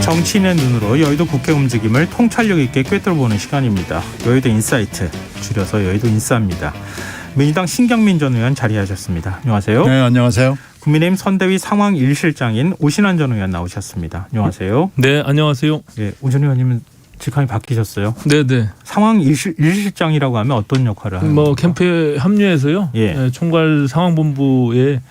정치인의 눈으로 여의도 국회 움직임을 통찰력 있게 꿰뚫어보는 시간입니다. 여의도 인사이트, 줄여서 여의도 인싸입니다. 민주당 신경민 전 의원 자리하셨습니다. 안녕하세요. 네, 안녕하세요. 국민의힘 선대위 상황 1실장인 오신환 전 의원 나오셨습니다. 안녕하세요. 네, 안녕하세요. 네, 오 전 의원님은 직함이 바뀌셨어요. 네네. 상황 1실장이라고 하면 어떤 역할을 하는 뭐 겁니까? 캠프에 합류해서요. 예. 네, 총괄 상황본부의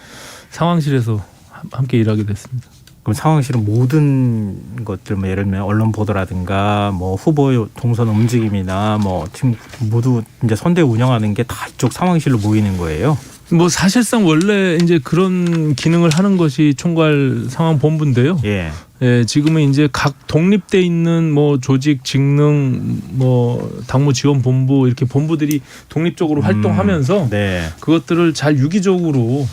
상황실에서 함께 일하게 됐습니다. 그럼 상황실은 모든 것들, 뭐 예를 들면 언론 보도라든가 뭐 후보 동선 움직임이나 뭐 지금 모두 이제 선대 운영하는 게 다 이쪽 상황실로 모이는 거예요. 뭐 사실상 원래 이제 그런 기능을 하는 것이 총괄 상황본부인데요. 예. 예, 지금은 이제 각 독립돼 있는 뭐 조직, 직능, 뭐 당무지원본부 이렇게 본부들이 독립적으로 활동하면서 네. 그것들을 잘 유기적으로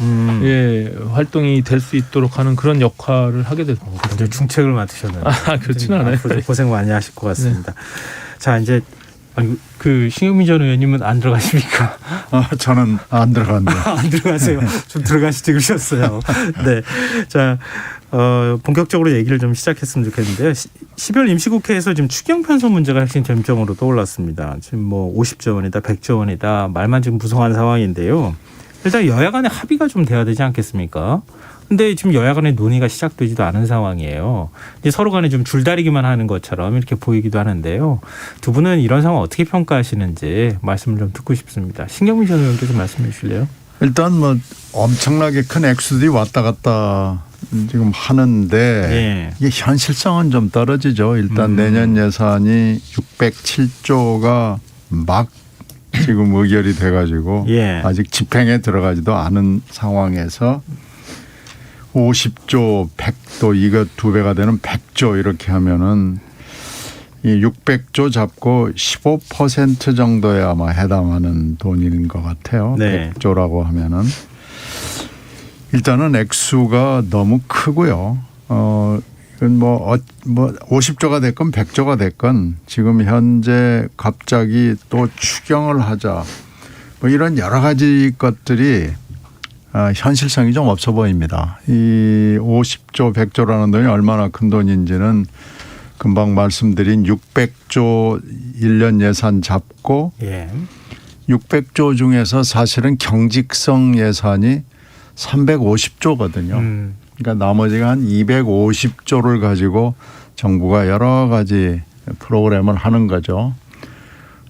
예, 활동이 될 수 있도록 하는 그런 역할을 하게 됐습니다. 굉장히 중책을 맡으셨는데. 그렇지는 않아요. 앞으로 고생 많이 하실 것 같습니다. 자, 이제 그 신경민 전 의원님은 안 들어가십니까? 저는 안 들어간대요. 안 들어가세요. 좀 들어가시지 그러셨어요. 네. 자, 본격적으로 얘기를 좀 시작했으면 좋겠는데요. 12월 임시국회에서 지금 추경 편성 문제가 핵심 쟁점으로 떠올랐습니다. 지금 뭐 50조 원이다, 100조 원이다 말만 지금 무성한 상황인데요. 일단 여야 간의 합의가 좀 돼야 되지 않겠습니까? 근데 지금 여야 간의 논의가 시작되지도 않은 상황이에요. 이제 서로 간에 좀 줄다리기만 하는 것처럼 이렇게 보이기도 하는데요. 두 분은 이런 상황 어떻게 평가하시는지 말씀을 좀 듣고 싶습니다. 신경민 전 의원께서 말씀해 주실래요? 일단 뭐 엄청나게 큰 액수들이 왔다 갔다 지금 하는데 예. 이게 현실성은 좀 떨어지죠. 일단 내년 예산이 607조가 막 지금 의결이 돼가지고 예. 아직 집행에 들어가지도 않은 상황에서 50조, 100도 이거 2배가 되는 100조 이렇게 하면은 이 600조 잡고 15% 정도에 아마 해당하는 돈인 것 같아요. 네. 100조라고 하면은 일단은 액수가 너무 크고요. 이건 뭐 50조가 됐건 100조가 됐건 지금 현재 갑자기 또 추경을 하자 뭐 이런 여러 가지 것들이 현실성이 좀 없어 보입니다. 이 50조, 100조라는 돈이 얼마나 큰 돈인지는 금방 말씀드린 600조 1년 예산 잡고 예. 600조 중에서 사실은 경직성 예산이 350조거든요. 그러니까 나머지가 한 250조를 가지고 정부가 여러 가지 프로그램을 하는 거죠.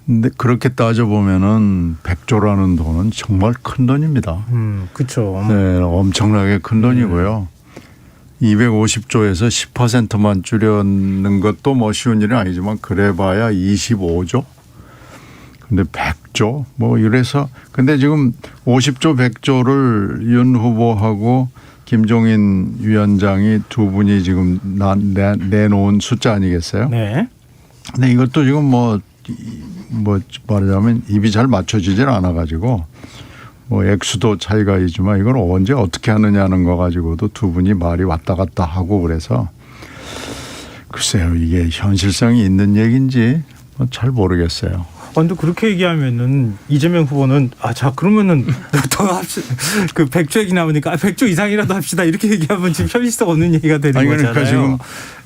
근데 그렇게 따져보면은 100조라는 돈은 정말 큰 돈입니다. 그렇죠. 네, 엄청나게 큰 돈이고요. 250조에서 10%만 줄여는 것도 뭐 쉬운 일이 아니지만 그래봐야 25조. 근데 100조 뭐 이래서 근데 지금 50조 100조를 윤 후보하고 김종인 위원장이 두 분이 지금 내놓은 숫자 아니겠어요? 네. 근데 이것도 지금 뭐 말하자면 입이 잘 맞춰지질 않아가지고 뭐 액수도 차이가 있지만 이걸 언제 어떻게 하느냐는 거 가지고도 두 분이 말이 왔다 갔다 하고 그래서 글쎄요 이게 현실성이 있는 얘기인지 잘 모르겠어요. 근데 그렇게 얘기하면은 이재명 후보는 자 그러면은 더 합시다. 그 100조 얘기 나오니까 100조 이상이라도 합시다. 이렇게 얘기하면 지금 현실성 없는 얘기가 되는 거잖아요. 그러니까 지금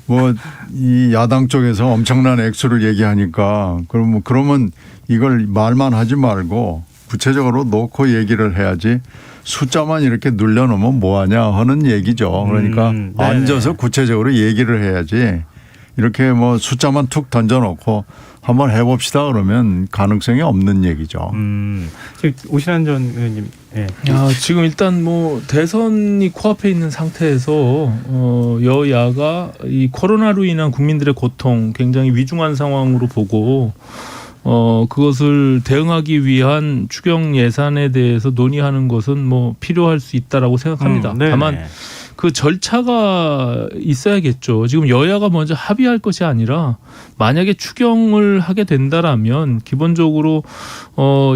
뭐 이 야당 쪽에서 엄청난 액수를 얘기하니까 그러면 이걸 말만 하지 말고 구체적으로 놓고 얘기를 해야지 숫자만 이렇게 눌려놓으면 뭐하냐 하는 얘기죠. 그러니까 앉아서 구체적으로 얘기를 해야지 이렇게 뭐 숫자만 툭 던져놓고 한번 해봅시다 그러면 가능성이 없는 얘기죠. 지금 오신환 전 의원님. 네. 지금 일단 뭐 대선이 코앞에 있는 상태에서 여야가 이 코로나로 인한 국민들의 고통 굉장히 위중한 상황으로 보고 그것을 대응하기 위한 추경 예산에 대해서 논의하는 것은 뭐 필요할 수 있다라고 생각합니다. 다만 그 절차가 있어야겠죠. 지금 여야가 먼저 합의할 것이 아니라 만약에 추경을 하게 된다라면 기본적으로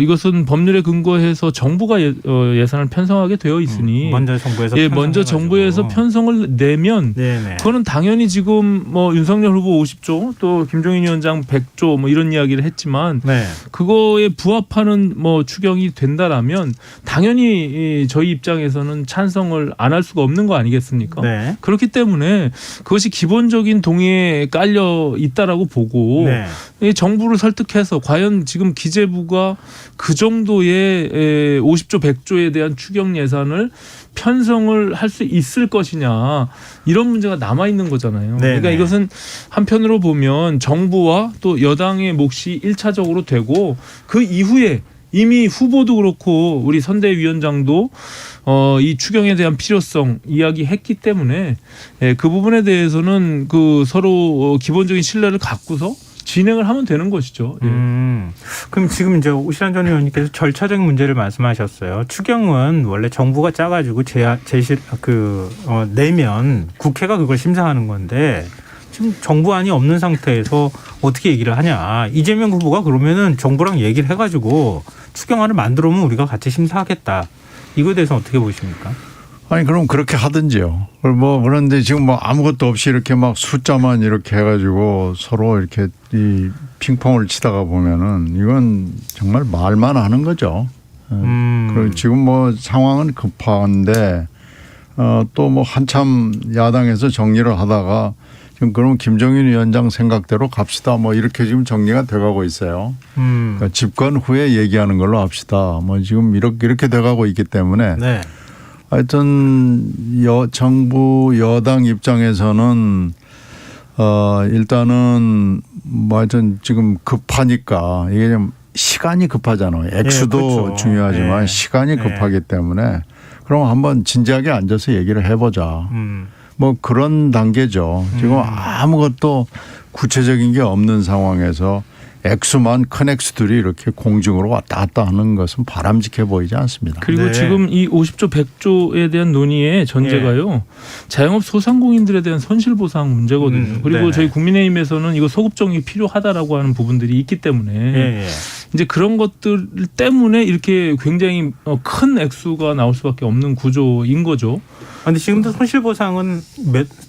이것은 법률에 근거해서 정부가 예산을 편성하게 되어 있으니 먼저 정부에서 편성을 내면 그거는 당연히 지금 뭐 윤석열 후보 50조 또 김종인 위원장 100조 뭐 이런 이야기를 했지만 그거에 부합하는 뭐 추경이 된다라면 당연히 저희 입장에서는 찬성을 안 할 수가 없는 거 아니겠습니까? 아니겠습니까? 네. 그렇기 때문에 그것이 기본적인 동의에 깔려 있다라고 보고 네. 이 정부를 설득해서 과연 지금 기재부가 그 정도의 50조 100조에 대한 추경 예산을 편성을 할 수 있을 것이냐 이런 문제가 남아 있는 거잖아요. 네네. 그러니까 이것은 한편으로 보면 정부와 또 여당의 몫이 1차적으로 되고 그 이후에 이미 후보도 그렇고 우리 선대위원장도 이 추경에 대한 필요성 이야기했기 때문에 그 부분에 대해서는 그 서로 기본적인 신뢰를 갖고서 진행을 하면 되는 것이죠. 예. 그럼 지금 이제 오신환 전 의원님께서 절차적인 문제를 말씀하셨어요. 추경은 원래 정부가 짜가지고 내면 국회가 그걸 심사하는 건데 지금 정부안이 없는 상태에서 어떻게 얘기를 하냐. 이재명 후보가 그러면은 정부랑 얘기를 해가지고 추경안을 만들어오면 우리가 같이 심사하겠다. 이거에 대해서 어떻게 보십니까? 아니 그럼 그렇게 하든지요. 그런데 지금 뭐 아무것도 없이 이렇게 막 숫자만 이렇게 해가지고 서로 이렇게 이 핑퐁을 치다가 보면은 이건 정말 말만 하는 거죠. 그리고 지금 뭐 상황은 급한데 또 뭐 한참 야당에서 정리를 하다가 지금 그럼 김종인 위원장 생각대로 갑시다. 뭐 이렇게 지금 정리가 돼가고 있어요. 그러니까 집권 후에 얘기하는 걸로 합시다. 뭐 지금 이렇게 돼가고 있기 때문에. 네. 하여튼 정부 여당 입장에서는 일단은 뭐 하여튼 지금 급하니까 이게 좀 시간이 급하잖아요. 액수도 네, 그렇죠. 중요하지만 네. 시간이 급하기 때문에 그럼 한번 진지하게 앉아서 얘기를 해보자. 뭐 그런 단계죠. 지금 아무것도 구체적인 게 없는 상황에서 액수만 큰 액수들이 이렇게 공중으로 왔다 갔다 하는 것은 바람직해 보이지 않습니다. 그리고 네. 지금 이 50조 100조에 대한 논의의 전제가요. 자영업 소상공인들에 대한 손실보상 문제거든요. 그리고 네네. 저희 국민의힘에서는 이거 소급정이 필요하다라고 하는 부분들이 있기 때문에 예. 이제 그런 것들 때문에 이렇게 굉장히 큰 액수가 나올 수밖에 없는 구조인 거죠. 근데 지금도 손실보상은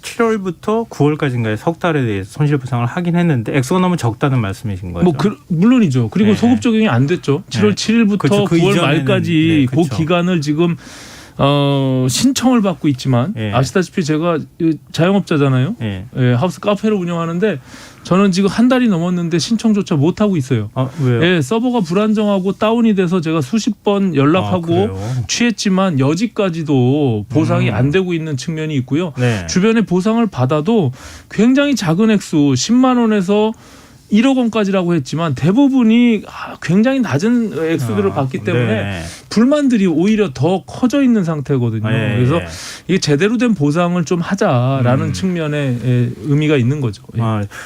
7월부터 9월까지인가요? 석 달에 대해서 손실보상을 하긴 했는데 액수가 너무 적다는 말씀이신 거죠? 물론이죠. 그리고 네. 소급 적용이 안 됐죠. 7월 네. 7일부터 그렇죠. 그 9월 이전에는, 말까지 네, 그 그렇죠. 기간을 지금 신청을 받고 있지만 예. 아시다시피 제가 자영업자잖아요. 예. 예, 하우스 카페를 운영하는데 저는 지금 한 달이 넘었는데 신청조차 못 하고 있어요. 왜요? 예, 서버가 불안정하고 다운이 돼서 제가 수십 번 연락하고 그래요? 취했지만 여지까지도 보상이 안 되고 있는 측면이 있고요. 네. 주변에 보상을 받아도 굉장히 작은 액수 10만 원에서 1억 원까지라고 했지만 대부분이 굉장히 낮은 액수들을 받기 때문에 네. 불만들이 오히려 더 커져 있는 상태거든요. 예, 그래서 예. 이게 제대로 된 보상을 좀 하자라는 측면의 의미가 있는 거죠. 예.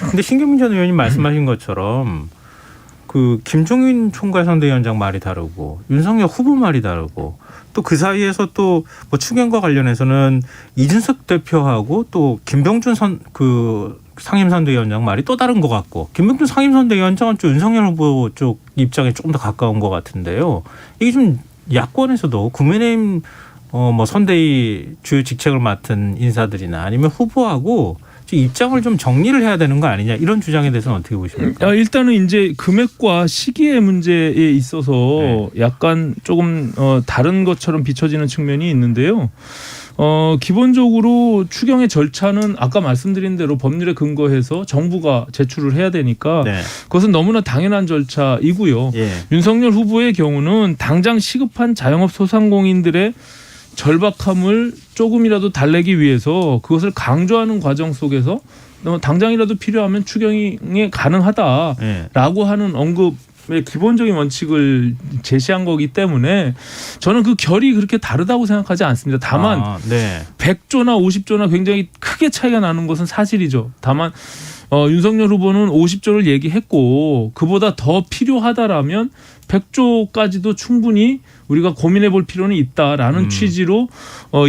근데 신경민 전 의원님 말씀하신 것처럼 그 김종인 총괄 선대위원장 말이 다르고 윤석열 후보 말이 다르고 또 그 사이에서 또 뭐 추경과 관련해서는 이준석 대표하고 또 김병준 상임선대위원장 말이 또 다른 것 같고 김병준 상임선대위원장은 좀 윤석열 후보 쪽 입장에 조금 더 가까운 것 같은데요. 이게 좀 야권에서도 국민의힘 뭐 선대위 주요 직책을 맡은 인사들이나 아니면 후보하고 입장을 좀 정리를 해야 되는 거 아니냐 이런 주장에 대해서는 어떻게 보십니까? 일단은 이제 금액과 시기의 문제에 있어서 약간 조금 다른 것처럼 비춰지는 측면이 있는데요. 기본적으로 추경의 절차는 아까 말씀드린 대로 법률에 근거해서 정부가 제출을 해야 되니까 네. 그것은 너무나 당연한 절차이고요. 예. 윤석열 후보의 경우는 당장 시급한 자영업 소상공인들의 절박함을 조금이라도 달래기 위해서 그것을 강조하는 과정 속에서 당장이라도 필요하면 추경이 가능하다라고 예. 하는 언급의 기본적인 원칙을 제시한 거기 때문에 저는 그 결이 그렇게 다르다고 생각하지 않습니다. 다만 100조나 50조나 굉장히 크게 차이가 나는 것은 사실이죠. 다만 윤석열 후보는 50조를 얘기했고 그보다 더 필요하다라면 100조까지도 충분히 우리가 고민해 볼 필요는 있다라는 취지로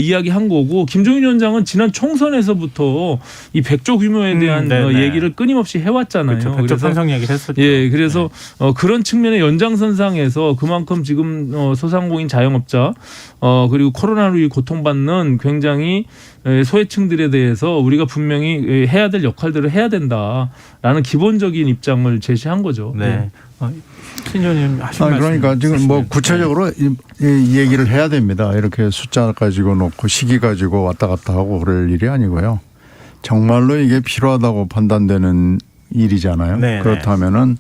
이야기한 거고 김종인 위원장은 지난 총선에서부터 이 100조 규모에 대한 얘기를 끊임없이 해왔잖아요. 그렇죠. 100조 편성 얘기를 했었죠. 예, 그래서 그런 측면의 연장선상에서 그만큼 지금 소상공인 자영업자 그리고 코로나로 고통받는 굉장히 소외층들에 대해서 우리가 분명히 해야 될 역할들을 해야 된다라는 기본적인 입장을 제시한 거죠. 네. 신조님 하신 말씀. 그러니까 지금 뭐 있으시면. 구체적으로 이 얘기를 해야 됩니다. 이렇게 숫자 가지고 놓고 시기 가지고 왔다 갔다 하고 그럴 일이 아니고요. 정말로 이게 필요하다고 판단되는 일이잖아요. 네, 그렇다면은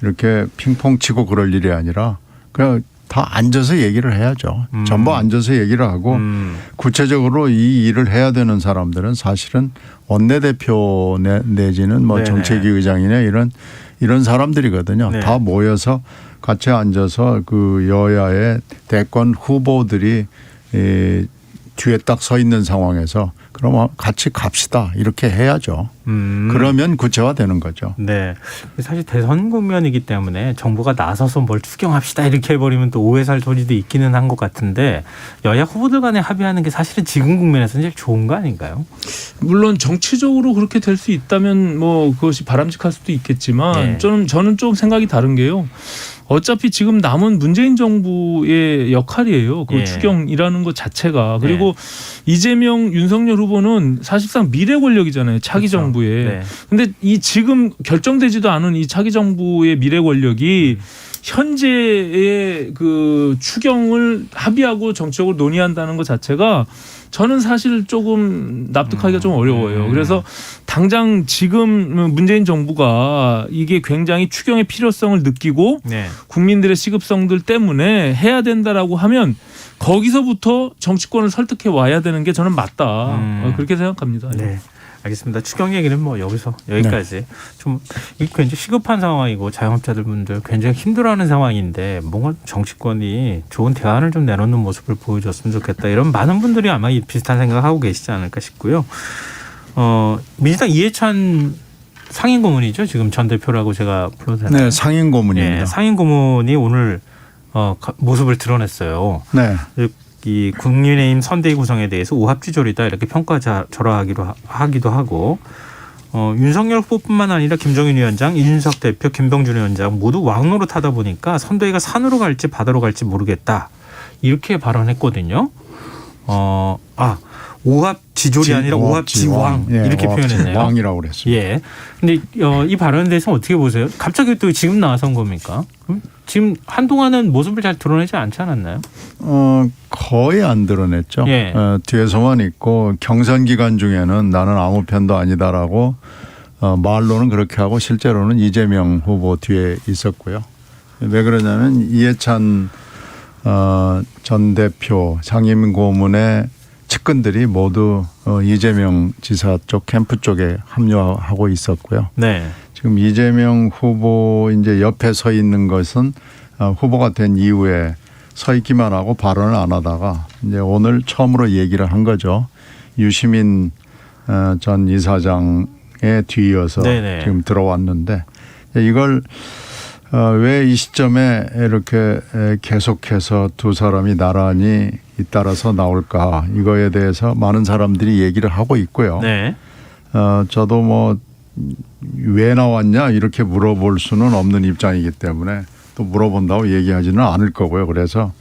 이렇게 핑퐁 치고 그럴 일이 아니라 그냥 다 앉아서 얘기를 해야죠. 전부 앉아서 얘기를 하고 구체적으로 이 일을 해야 되는 사람들은 사실은 원내대표 내지는 뭐 네네. 정책위 의장이나 이런 사람들이거든요. 네. 다 모여서 같이 앉아서 그 여야의 대권 후보들이 뒤에 딱 서 있는 상황에서 그럼 같이 갑시다 이렇게 해야죠. 그러면 구체화되는 거죠. 네. 사실 대선 국면이기 때문에 정부가 나서서 뭘 추경합시다 이렇게 해버리면 또 오해 살 소리도 있기는 한 것 같은데 여야 후보들 간에 합의하는 게 사실은 지금 국면에서는 제일 좋은 거 아닌가요? 물론 정치적으로 그렇게 될 수 있다면 뭐 그것이 바람직할 수도 있겠지만 네. 저는 좀 생각이 다른 게요. 어차피 지금 남은 문재인 정부의 역할이에요. 그 예. 추경이라는 것 자체가. 그리고 이재명, 윤석열 후보는 사실상 미래 권력이잖아요. 차기 그렇죠. 정부에. 네. 근데 이 지금 결정되지도 않은 이 차기 정부의 미래 권력이 현재의 그 추경을 합의하고 정치적으로 논의한다는 것 자체가 저는 사실 조금 납득하기가 좀 어려워요. 그래서 당장 지금 문재인 정부가 이게 굉장히 추경의 필요성을 느끼고 네. 국민들의 시급성들 때문에 해야 된다라고 하면 거기서부터 정치권을 설득해 와야 되는 게 저는 맞다. 그렇게 생각합니다. 네. 알겠습니다. 추경 얘기는 뭐 여기까지. 좀 이게 굉장히 시급한 상황이고 자영업자들분들 굉장히 힘들어하는 상황인데 뭔가 정치권이 좋은 대안을 좀 내놓는 모습을 보여줬으면 좋겠다. 이런 많은 분들이 아마 비슷한 생각하고 계시지 않을까 싶고요. 민주당 이해찬 상임고문이죠. 지금 전 대표라고 제가 불러도 되나요? 네, 상임고문입니다. 네, 상임고문이 오늘 모습을 드러냈어요. 네. 이 국민의힘 선대위 구성에 대해서 오합지졸이다 이렇게 평가하기도 하고 윤석열 후보뿐만 아니라 김종인 위원장, 이준석 대표, 김병준 위원장 모두 왕노로 타다 보니까 선대위가 산으로 갈지 바다로 갈지 모르겠다 이렇게 발언했거든요. 오합지졸이 아니라 오합지왕 예, 이렇게 표현했네요. 왕이라고 그랬어요. 예. 근데 이 발언에 대해서 어떻게 보세요? 갑자기 또 지금 나선 겁니까? 지금 한동안은 모습을 잘 드러내지 않지 않았나요? 거의 안 드러냈죠. 예. 뒤에서만 있고 경선 기간 중에는 나는 아무 편도 아니다라고 말로는 그렇게 하고 실제로는 이재명 후보 뒤에 있었고요. 왜 그러냐면 이해찬 전 대표 상임고문의 측근들이 모두 이재명 지사 쪽 캠프 쪽에 합류하고 있었고요. 네. 지금 이재명 후보 이제 옆에 서 있는 것은 후보가 된 이후에 서 있기만 하고 발언을 안 하다가 이제 오늘 처음으로 얘기를 한 거죠. 유시민 전 이사장에 뒤이어서 네네. 지금 들어왔는데 이걸 왜 이 시점에 이렇게 계속해서 두 사람이 나란히 잇따라서 나올까 이거에 대해서 많은 사람들이 얘기를 하고 있고요. 네. 저도 뭐 왜 나왔냐 이렇게 물어볼 수는 없는 입장이기 때문에 또 물어본다고 얘기하지는 않을 거고요. 그래서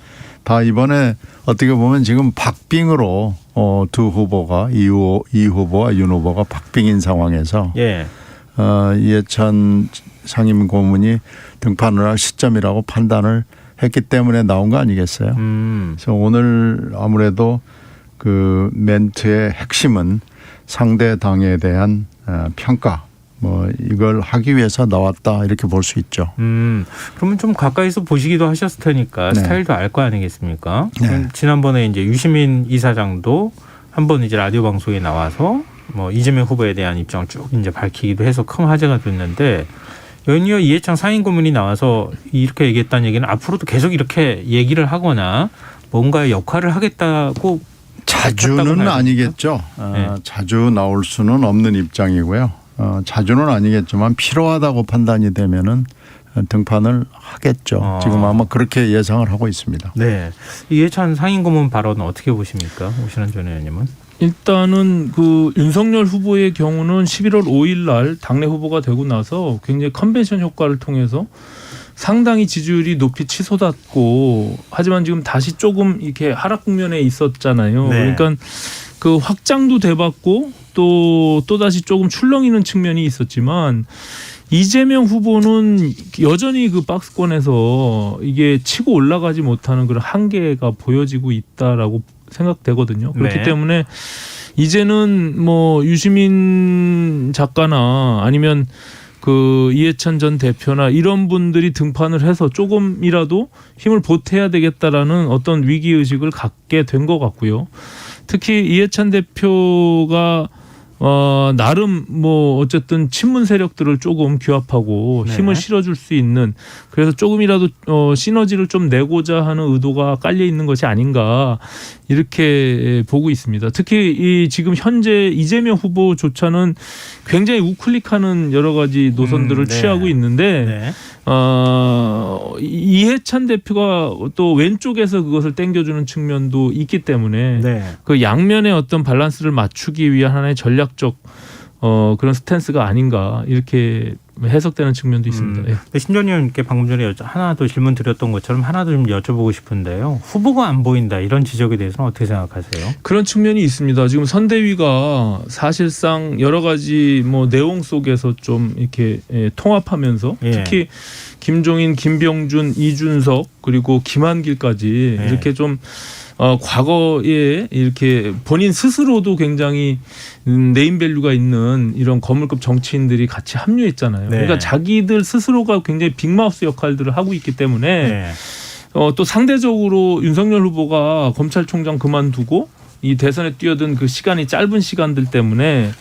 다 이번에 어떻게 보면 지금 박빙으로 두 후보가 이 후보와 윤 후보가 박빙인 상황에서 예. 이해찬 상임고문이 등판을 할 시점이라고 판단을 했기 때문에 나온 거 아니겠어요? 그래서 오늘 아무래도 그 멘트의 핵심은 상대 당에 대한 평가 뭐 이걸 하기 위해서 나왔다 이렇게 볼 수 있죠. 그러면 좀 가까이서 보시기도 하셨을 테니까 네. 스타일도 알 거 아니겠습니까? 네. 지난번에 이제 유시민 이사장도 한번 이제 라디오 방송에 나와서 뭐 이재명 후보에 대한 입장을 쭉 이제 밝히기도 해서 큰 화제가 됐는데 연이어 이해창 상임고문이 나와서 이렇게 얘기했다는 얘기는 앞으로도 계속 이렇게 얘기를 하거나 뭔가의 역할을 하겠다고 자주는 아니겠죠. 네. 자주 나올 수는 없는 입장이고요. 자주는 아니겠지만 필요하다고 판단이 되면은 등판을 하겠죠. 지금 아마 그렇게 예상을 하고 있습니다. 네. 이해찬 상임고문 발언은 어떻게 보십니까? 오신환 전 의원님은? 일단은 그 윤석열 후보의 경우는 11월 5일 날 당내 후보가 되고 나서 굉장히 컨벤션 효과를 통해서 상당히 지지율이 높이 치솟았고 하지만 지금 다시 조금 이렇게 하락 국면에 있었잖아요. 네. 그러니까 그 확장도 돼봤고 또다시 조금 출렁이는 측면이 있었지만 이재명 후보는 여전히 그 박스권에서 이게 치고 올라가지 못하는 그런 한계가 보여지고 있다라고 생각되거든요. 그렇기 네. 때문에 이제는 뭐 유시민 작가나 아니면 그 이해찬 전 대표나 이런 분들이 등판을 해서 조금이라도 힘을 보태야 되겠다라는 어떤 위기 의식을 갖게 된 것 같고요. 특히 이해찬 대표가 나름 뭐 어쨌든 친문 세력들을 조금 규합하고 네. 힘을 실어줄 수 있는 그래서 조금이라도 시너지를 좀 내고자 하는 의도가 깔려 있는 것이 아닌가 이렇게 보고 있습니다. 특히 이 지금 현재 이재명 후보조차는 굉장히 우클릭하는 여러 가지 노선들을 네. 취하고 있는데 네. 이해찬 대표가 또 왼쪽에서 그것을 땡겨주는 측면도 있기 때문에 네. 그 양면의 어떤 밸런스를 맞추기 위한 하나의 전략적 그런 스탠스가 아닌가 이렇게 해석되는 측면도 있습니다. 예. 근데 신전 의원님께 방금 전에 하나 더 질문 드렸던 것처럼 하나 더 좀 여쭤보고 싶은데요. 후보가 안 보인다 이런 지적에 대해서는 어떻게 생각하세요? 그런 측면이 있습니다. 지금 선대위가 사실상 여러 가지 뭐 내용 속에서 좀 이렇게 통합하면서 예. 특히 김종인, 김병준, 이준석 그리고 김한길까지 예. 이렇게 좀 과거에 이렇게 본인 스스로도 굉장히 네임밸류가 있는 이런 거물급 정치인들이 같이 합류했잖아요. 네. 그러니까 자기들 스스로가 굉장히 빅마우스 역할들을 하고 있기 때문에 네. 또 상대적으로 윤석열 후보가 검찰총장 그만두고 이 대선에 뛰어든 그 시간이 짧은 시간들 때문에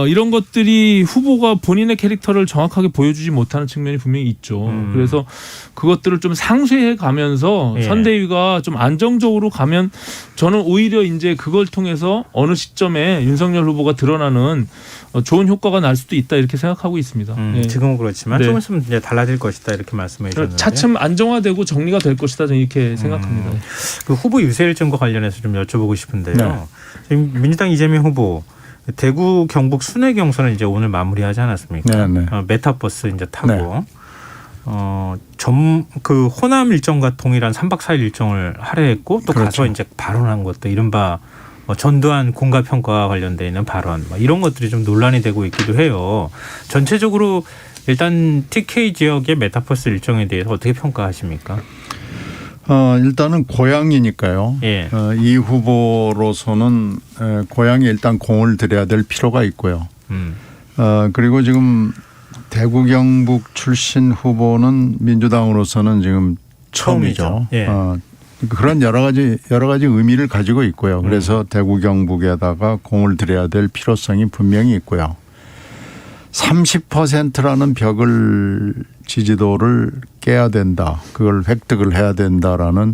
이런 것들이 후보가 본인의 캐릭터를 정확하게 보여주지 못하는 측면이 분명히 있죠. 그래서 그것들을 좀 상쇄해 가면서 예. 선대위가 좀 안정적으로 가면 저는 오히려 이제 그걸 통해서 어느 시점에 윤석열 후보가 드러나는 좋은 효과가 날 수도 있다 이렇게 생각하고 있습니다. 예. 지금은 그렇지만 네. 조금 있으면 이제 달라질 것이다 이렇게 말씀해 주셨는데 차츰 안정화되고 정리가 될 것이다 저는 이렇게 생각합니다. 그 후보 유세 일정과 관련해서 좀 여쭤보고 싶은데요. 네. 지금 민주당 이재명 후보 대구 경북 순회 경선을 이제 오늘 마무리하지 않았습니까? 네, 네. 메타버스 이제 타고 네. 그 호남 일정과 동일한 3박 4일 일정을 할애했고 또 그렇죠. 가서 이제 발언한 것도 이른바 전두환 공가 평가와 관련돼 있는 발언 이런 것들이 좀 논란이 되고 있기도 해요. 전체적으로 일단 TK 지역의 메타버스 일정에 대해서 어떻게 평가하십니까? 일단은 고향이니까요. 예. 이 후보로서는 고향에 일단 공을 들여야 될 필요가 있고요. 그리고 지금 대구 경북 출신 후보는 민주당으로서는 지금 처음이죠. 예. 그런 여러 가지 의미를 가지고 있고요. 그래서 대구 경북에다가 공을 들여야 될 필요성이 분명히 있고요. 30%라는 벽을 지지도를 깨야 된다. 그걸 획득을 해야 된다라는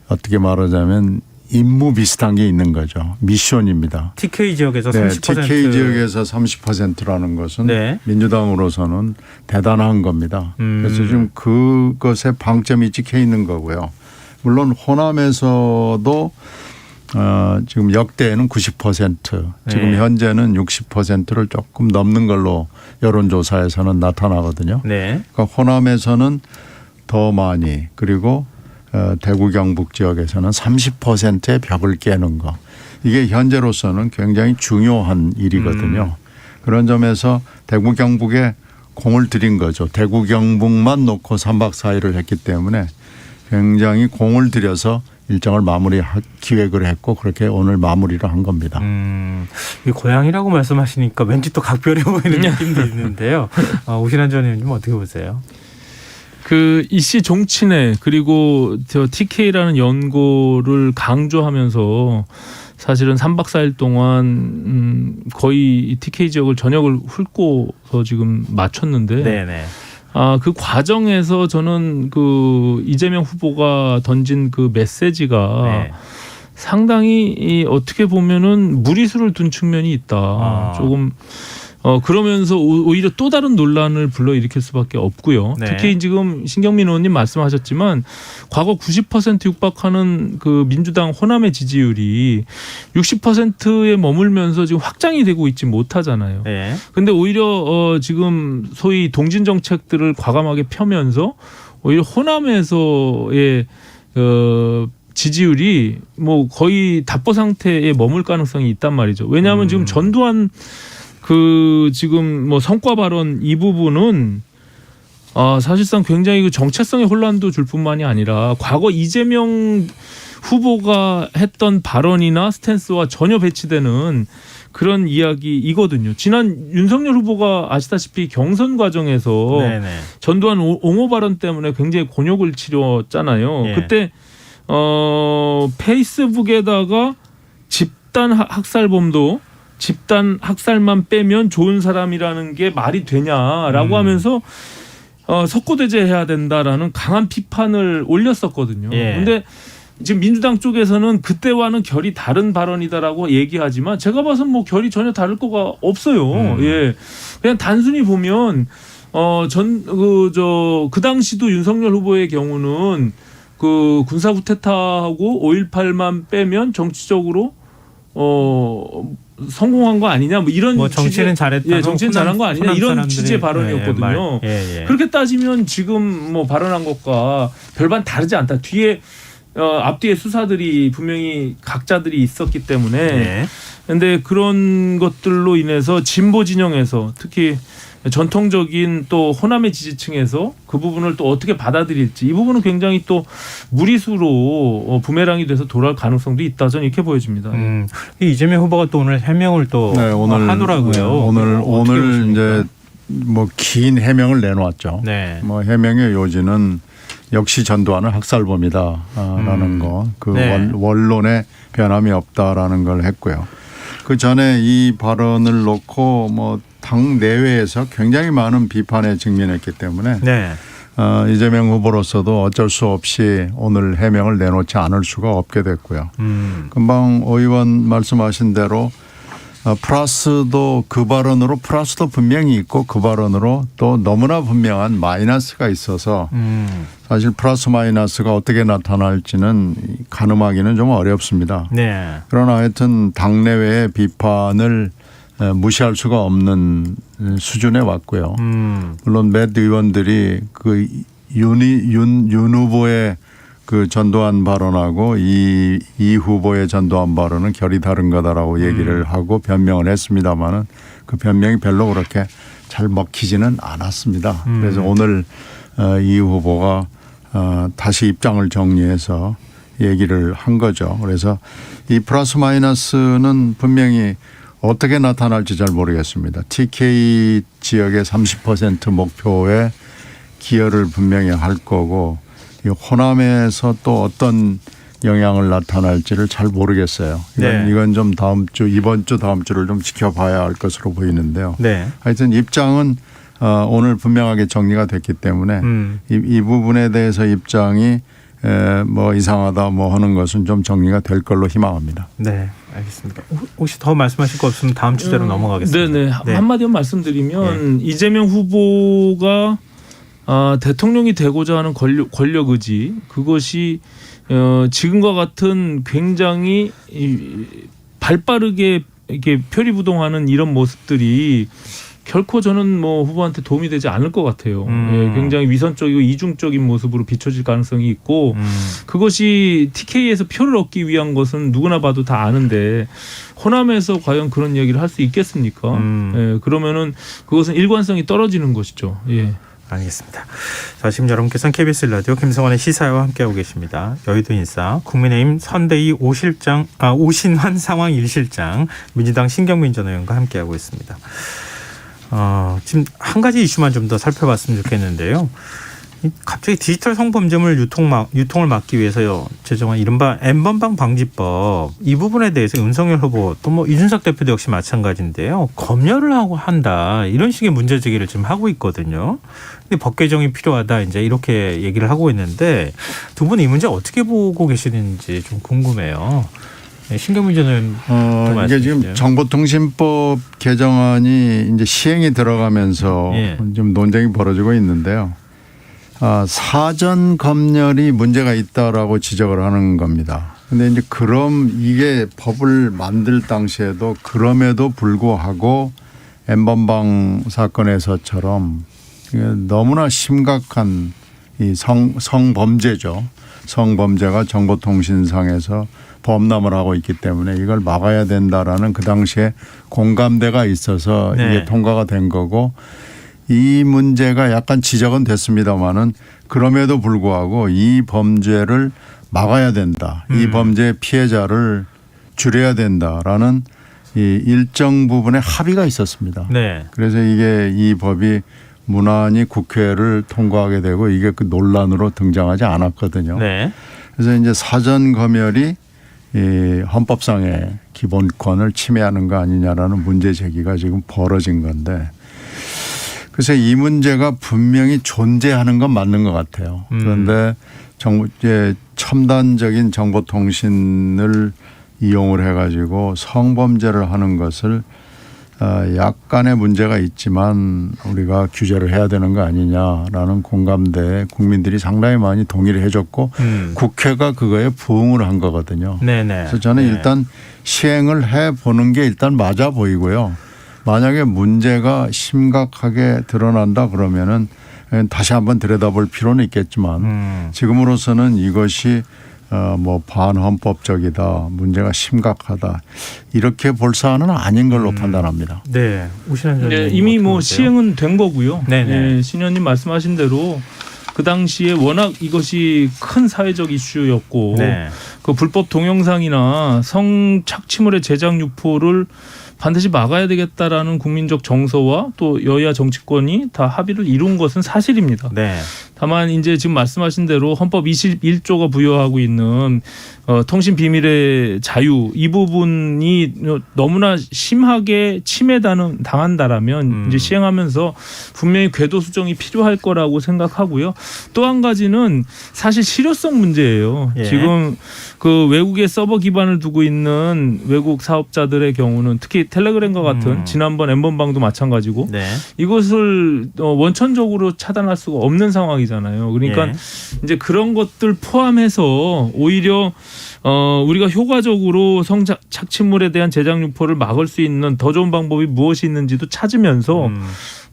어떻게 말하자면 임무 비슷한 게 있는 거죠. 미션입니다. TK 지역에서 네, 30%. TK 지역에서 30%라는 것은 네. 민주당으로서는 대단한 겁니다. 그래서 지금 그것에 방점이 찍혀 있는 거고요. 물론 호남에서도 지금 역대에는 90%, 지금 네. 현재는 60%를 조금 넘는 걸로 여론조사에서는 나타나거든요. 네. 그러니까 호남에서는 더 많이 그리고 대구 경북 지역에서는 30%의 벽을 깨는 거. 이게 현재로서는 굉장히 중요한 일이거든요. 그런 점에서 대구 경북에 공을 들인 거죠. 대구 경북만 놓고 3박 4일을 했기 때문에 굉장히 공을 들여서 일정을 기획을 했고 그렇게 오늘 마무리를 한 겁니다. 이 고향이라고 말씀하시니까 왠지 또 각별해 보이는 느낌도 있는데요. 오신환 전 의원님 어떻게 보세요? 그 이씨 종친회 그리고 저 TK라는 연고를 강조하면서 사실은 3박 4일 동안 거의 이 TK 지역을 전역을 훑고서 지금 마쳤는데 네네. 그 과정에서 저는 그 이재명 후보가 던진 그 메시지가 네. 상당히 어떻게 보면은 무리수를 둔 측면이 있다. 조금 그러면서 오히려 또 다른 논란을 불러일으킬 수밖에 없고요. 네. 특히 지금 신경민 의원님 말씀하셨지만 과거 90% 육박하는 그 민주당 호남의 지지율이 60%에 머물면서 지금 확장이 되고 있지 못하잖아요. 네. 근데 오히려 지금 소위 동진 정책들을 과감하게 펴면서 오히려 호남에서의 지지율이 뭐 거의 답보 상태에 머물 가능성이 있단 말이죠. 왜냐하면 지금 전두환 그 지금 뭐 성과 발언 이 부분은 사실상 굉장히 그 정체성의 혼란도 줄 뿐만이 아니라 과거 이재명 후보가 했던 발언이나 스탠스와 전혀 배치되는 그런 이야기이거든요. 지난 윤석열 후보가 아시다시피 경선 과정에서 네네. 전두환 옹호 발언 때문에 굉장히 곤욕을 치렀잖아요. 예. 그때 페이스북에다가 집단 학살범도 집단 학살만 빼면 좋은 사람이라는 게 말이 되냐라고 하면서 석고대죄해야 된다라는 강한 비판을 올렸었거든요. 예. 근데 지금 민주당 쪽에서는 그때와는 결이 다른 발언이다라고 얘기하지만 제가 봐서 뭐 결이 전혀 다를 거가 없어요. 예. 그냥 단순히 보면 그 당시도 윤석열 후보의 경우는 그 군사 쿠데타하고 5.18만 빼면 정치적으로 성공한 거 아니냐 뭐 이런 뭐 정치는 잘했다. 예, 정치는 잘한 거 아니냐 이런 취지의 발언이었거든요. 예. 그렇게 따지면 지금 뭐 발언한 것과 별반 다르지 않다. 뒤에 앞뒤에 수사들이 분명히 각자들이 있었기 때문에 예. 근데 그런 것들로 인해서 진보 진영에서 특히 전통적인 또 호남의 지지층에서 그 부분을 또 어떻게 받아들일지 이 부분은 굉장히 또 무리수로 부메랑이 돼서 돌아올 가능성도 있다 저는 이렇게 보여집니다. 이재명 후보가 또 오늘 해명을 또 하더라고요. 네, 오늘 이제 뭐 긴 해명을 내놓았죠. 네. 뭐 해명의 요지는 역시 전두환은 학살범이다라는 거, 그 네. 원론에 변함이 없다라는 걸 했고요. 그 전에 이 발언을 놓고 뭐 당 내외에서 굉장히 많은 비판에 직면했기 때문에 네. 이재명 후보로서도 어쩔 수 없이 오늘 해명을 내놓지 않을 수가 없게 됐고요. 금방 오 의원 말씀하신 대로 플러스도 그 발언으로 플러스도 분명히 있고 그 발언으로 또 너무나 분명한 마이너스가 있어서 사실 플러스 마이너스가 어떻게 나타날지는 가늠하기는 좀 어렵습니다. 네. 그러나 하여튼 당내외의 비판을 무시할 수가 없는 수준에 왔고요. 물론 몇 의원들이 그 윤 후보의 그 전두환 발언하고 이 후보의 전두환 발언은 결이 다른 거다라고 얘기를 하고 변명을 했습니다마는 그 변명이 별로 그렇게 잘 먹히지는 않았습니다. 그래서 오늘 이 후보가 다시 입장을 정리해서 얘기를 한 거죠. 그래서 이 플러스 마이너스는 분명히 어떻게 나타날지 잘 모르겠습니다. TK 지역의 30% 목표에 기여를 분명히 할 거고 이 호남에서 또 어떤 영향을 나타날지를 잘 모르겠어요. 이건 좀 다음 주, 이번 주, 다음 주를 좀 지켜봐야 할 것으로 보이는데요. 네. 하여튼 입장은 오늘 분명하게 정리가 됐기 때문에 이 부분에 대해서 입장이 뭐 이상하다 뭐 하는 것은 좀 정리가 될 걸로 희망합니다. 네, 알겠습니다. 혹시 더 말씀하실 거 없으면 다음 주제로 넘어가겠습니다. 네네. 한마디만 말씀드리면 이재명 후보가 대통령이 되고자 하는 권력 의지 그것이 지금과 같은 굉장히 발빠르게 이렇게 표리부동하는 이런 모습들이 결코 저는 뭐 후보한테 도움이 되지 않을 것 같아요. 예, 굉장히 위선적이고 이중적인 모습으로 비춰질 가능성이 있고 그것이 TK에서 표를 얻기 위한 것은 누구나 봐도 다 아는데 호남에서 과연 그런 얘기를 할 수 있겠습니까? 예, 그러면은 그것은 일관성이 떨어지는 것이죠. 예. 알겠습니다. 자, 지금 여러분께서는 KBS 라디오 김성환의 시사와 함께하고 계십니다. 여의도 인사 국민의힘 선대위 오신환 상황 1실장 민주당 신경민 전 의원과 함께하고 있습니다. 지금 한 가지 이슈만 좀 더 살펴봤으면 좋겠는데요. 갑자기 디지털 성범죄물 유통을 막기 위해서요 제정한 이른바 N번방 방지법 이 부분에 대해서 윤석열 후보 또 뭐 이준석 대표도 역시 마찬가지인데요. 검열을 하고 한다 이런 식의 문제 제기를 지금 하고 있거든요. 근데 법 개정이 필요하다 이제 이렇게 얘기를 하고 있는데 두 분 이 문제 어떻게 보고 계시는지 좀 궁금해요. 신경민 전 의원 이게 지금 정보통신법 개정안이 이제 시행이 들어가면서 좀 논쟁이 벌어지고 있는데요. 사전 검열이 문제가 있다라고 지적을 하는 겁니다. 근데 이제 그럼 이게 법을 만들 당시에도 그럼에도 불구하고 N번방 사건에서처럼 너무나 심각한 이 성범죄죠. 성범죄가 정보통신상에서 범람을 하고 있기 때문에 이걸 막아야 된다라는 그 당시에 공감대가 있어서 네. 이게 통과가 된 거고 이 문제가 약간 지적은 됐습니다마는 그럼에도 불구하고 이 범죄를 막아야 된다. 이 범죄의 피해자를 줄여야 된다라는 이 일정 부분의 합의가 있었습니다. 네. 그래서 이게 이 법이 무난히 국회를 통과하게 되고 이게 그 논란으로 등장하지 않았거든요. 네. 그래서 이제 사전 검열이 이 헌법상의 기본권을 침해하는 거 아니냐라는 문제 제기가 지금 벌어진 건데 그래서 이 문제가 분명히 존재하는 건 맞는 것 같아요. 그런데 이제 첨단적인 정보통신을 이용을 해가지고 성범죄를 하는 것을 약간의 문제가 있지만 우리가 규제를 해야 되는 거 아니냐라는 공감대에 국민들이 상당히 많이 동의를 해줬고 국회가 그거에 부응을 한 거거든요. 네네. 그래서 저는 일단 시행을 해보는 게 일단 맞아 보이고요. 만약에 문제가 심각하게 드러난다 그러면은 다시 한번 들여다볼 필요는 있겠지만 지금으로서는 이것이 뭐 반헌법적이다, 문제가 심각하다 이렇게 볼 사안은 아닌 걸로 판단합니다. 네. 오신환 네, 의원님 이미 뭐 어떻게 보세요? 시행은 된 거고요. 네네. 네, 신 의원님 말씀하신 대로 그 당시에 워낙 이것이 큰 사회적 이슈였고 네. 그 불법 동영상이나 성착취물의 제작 유포를 반드시 막아야 되겠다라는 국민적 정서와 또 여야 정치권이 다 합의를 이룬 것은 사실입니다. 네. 다만 이제 지금 말씀하신 대로 헌법 21조가 부여하고 있는 통신 비밀의 자유 이 부분이 너무나 심하게 당한다라면 이제 시행하면서 분명히 궤도 수정이 필요할 거라고 생각하고요. 또 한 가지는 사실 실효성 문제예요. 예. 지금 그 외국에 서버 기반을 두고 있는 외국 사업자들의 경우는 특히 텔레그램과 같은 지난번 N번방도 마찬가지고 네. 이것을 원천적으로 차단할 수가 없는 상황이잖아요. 그러니까 예. 이제 그런 것들 포함해서 오히려 우리가 효과적으로 성착취물에 대한 제작 유포를 막을 수 있는 더 좋은 방법이 무엇이 있는지도 찾으면서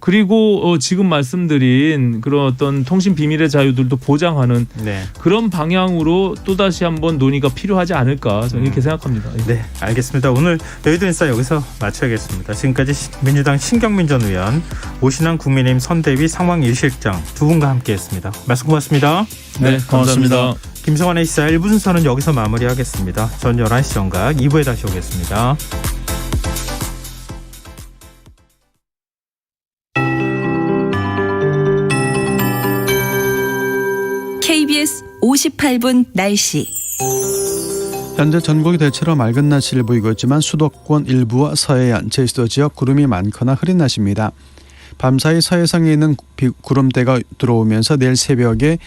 그리고 지금 말씀드린 그런 어떤 통신 비밀의 자유들도 보장하는 네. 그런 방향으로 또다시 한번 논의가 필요하지 않을까 저는 이렇게 생각합니다. 네, 알겠습니다. 오늘 여의도 인사 여기서 마쳐야겠습니다. 지금까지 민주당 신경민 전 의원, 오신환 국민의힘 선대위 상황일실장 두 분과 함께했습니다. 말씀 고맙습니다. 네, 감사합니다. 김성환의 시사 1부 순서는 여기서 마무리하겠습니다. 전 11시 정각 2부에 다시 오겠습니다. KBS 58분 날씨. 현재 전국이 대체로 맑은 날씨를 보이고 있지만 수도권 일부와 서해안, 제주도 지역 구름이 많거나 흐린 날씨입니다. 밤사이 서해상에 있는 구름대가 들어오면서 내일 새벽에